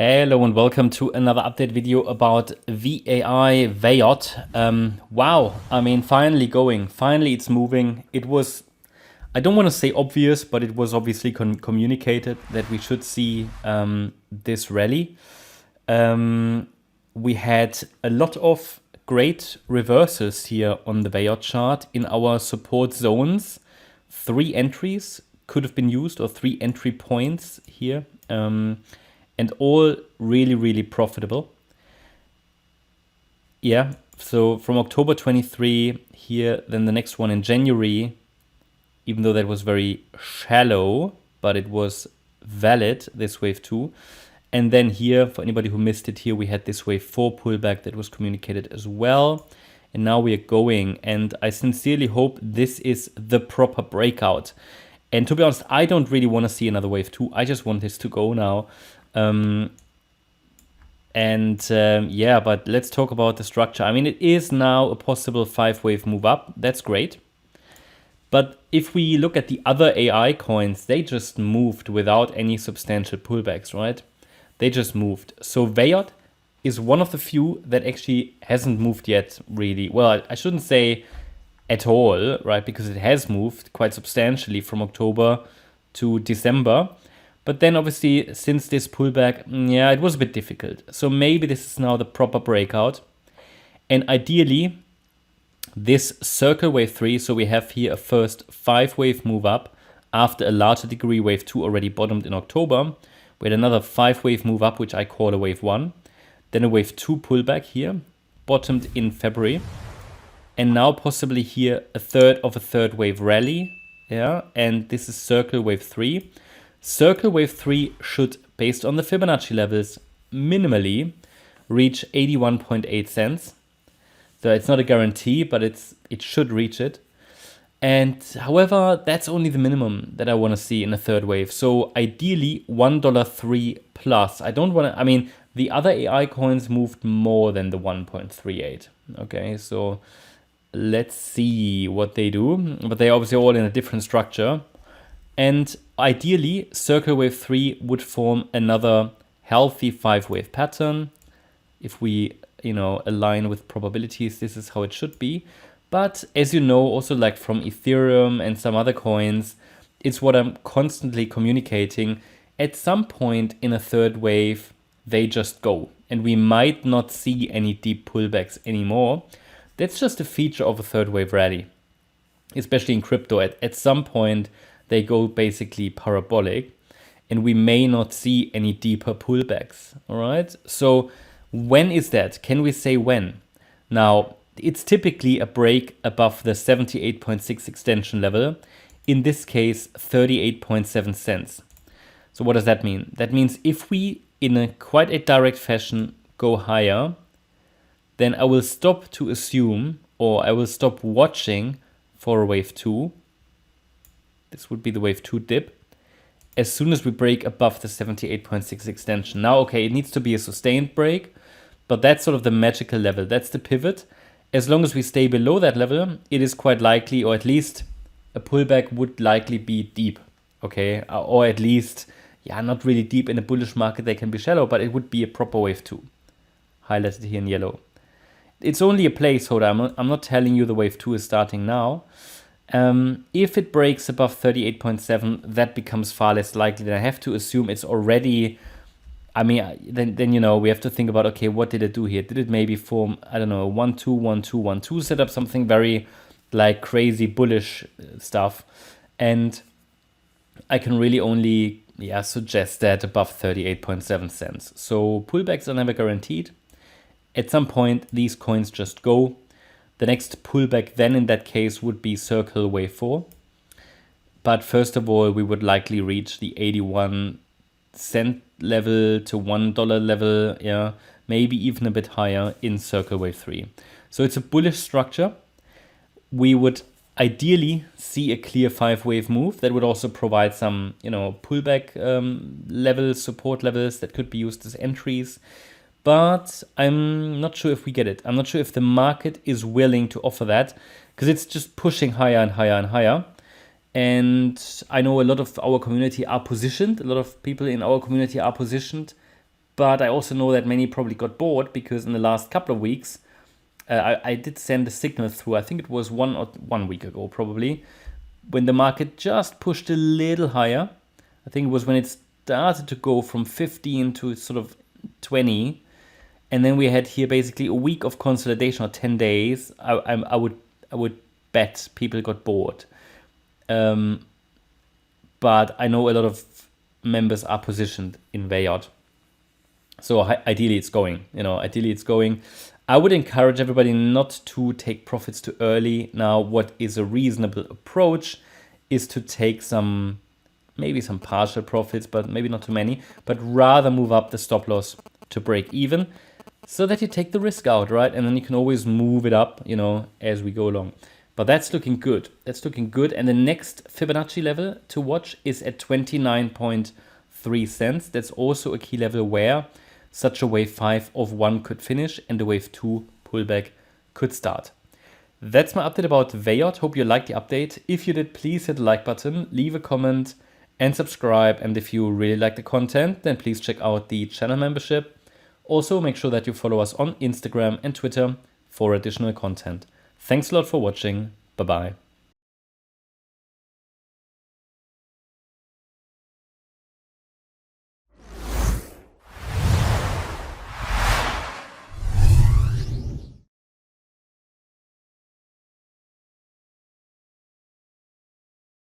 Hello and welcome to another update video about VAI Vaiot. Wow, I mean, finally it's moving. It was, I don't want to say obvious, but it was obviously communicated that we should see this rally. We had a lot of great reversals here on the Vaiot chart in our support zones. 3 entries could have been used, or 3 entry points here. And all really profitable. Yeah, so from October 23 here, then the next one in January, even though that was very shallow, but it was valid, this wave 2. And then here, for anybody who missed it here, we had this wave 4 pullback that was communicated as well. And now we are going, and I sincerely hope this is the proper breakout. And to be honest, I don't really want to see another wave 2. I just want this to go now. Yeah, but let's talk about the structure. I mean, it is now a possible 5-wave move up. That's great. But if we look at the other AI coins, they just moved without any substantial pullbacks, right? They just moved. So Vaiot is one of the few that actually hasn't moved yet, really. Well, I shouldn't say at all, right? Because it has moved quite substantially from October to December. But then obviously, since this pullback, yeah, it was a bit difficult. So maybe this is now the proper breakout. And ideally, this circle wave 3, so we have here a first 5-wave move up after a larger degree wave 2 already bottomed in October. We had another 5-wave move up, which I call a wave 1. Then a wave 2 pullback here, bottomed in February. And now possibly here a third wave rally. Yeah, and this is circle wave 3. Circle wave 3 should, based on the Fibonacci levels, minimally reach 81.8 cents. So it's not a guarantee, but it should reach it. And however, that's only the minimum that I want to see in a third wave. So ideally $1.03 plus. I don't want to, I mean, the other AI coins moved more than the 1.38. Okay, so let's see what they do. But they're obviously all in a different structure. And ideally, circle wave 3 would form another healthy 5-wave pattern. If we, align with probabilities, this is how it should be. But as you know, also like from Ethereum and some other coins, it's what I'm constantly communicating. At some point in a third wave, they just go. And we might not see any deep pullbacks anymore. That's just a feature of a third wave rally, especially in crypto. At some point, they go basically parabolic, and we may not see any deeper pullbacks, all right? So when is that? Can we say when? Now, it's typically a break above the 78.6 extension level, in this case, 38.7 cents. So what does that mean? That means if we, in a quite a direct fashion, go higher, then I will stop to assume, or I will stop watching for a wave 2. This would be the wave 2 dip. As soon as we break above the 78.6 extension. Now, okay, it needs to be a sustained break, but that's sort of the magical level. That's the pivot. As long as we stay below that level, it is quite likely, or at least a pullback would likely be deep, okay? Or at least, yeah, not really deep in a bullish market. They can be shallow, but it would be a proper wave 2. Highlighted here in yellow. It's only a placeholder. I'm not telling you the wave 2 is starting now. If it breaks above 38.7, that becomes far less likely. Then I have to assume it's already, I mean, then we have to think about, okay, what did it do here? Did it maybe form, I don't know, 1 2 1 2 1 2 setup, something very like crazy bullish stuff? And I can really only suggest that above 38.7 cents. So pullbacks are never guaranteed. At some point, these coins just go. The next pullback then in that case would be circle wave 4. But first of all, we would likely reach the 81 cent level to $1 level, yeah, maybe even a bit higher in circle wave 3. So it's a bullish structure. We would ideally see a clear 5-wave move that would also provide some, pullback levels, support levels that could be used as entries. But I'm not sure if we get it. I'm not sure if the market is willing to offer that, because it's just pushing higher and higher and higher. And I know a lot of our community are positioned. A lot of people in our community are positioned But I also know that many probably got bored because in the last couple of weeks, I did send a signal through, I think it was 1 week ago probably, when the market just pushed a little higher. I think it was when it started to go from 15 to sort of 20. And then we had here basically a week of consolidation, or 10 days. I would bet people got bored. But I know a lot of members are positioned in Vaiot. So ideally it's going, ideally it's going. I would encourage everybody not to take profits too early. Now, what is a reasonable approach is to take maybe some partial profits, but maybe not too many, but rather move up the stop loss to break even so that you take the risk out, right? And then you can always move it up, as we go along. But that's looking good. That's looking good. And the next Fibonacci level to watch is at 29.3 cents. That's also a key level where such a wave 5 of 1 could finish and the wave 2 pullback could start. That's my update about Vaiot. Hope you liked the update. If you did, please hit the like button, leave a comment and subscribe. And if you really like the content, then please check out the channel membership. Also, make sure that you follow us on Instagram and Twitter for additional content. Thanks a lot for watching. Bye-bye.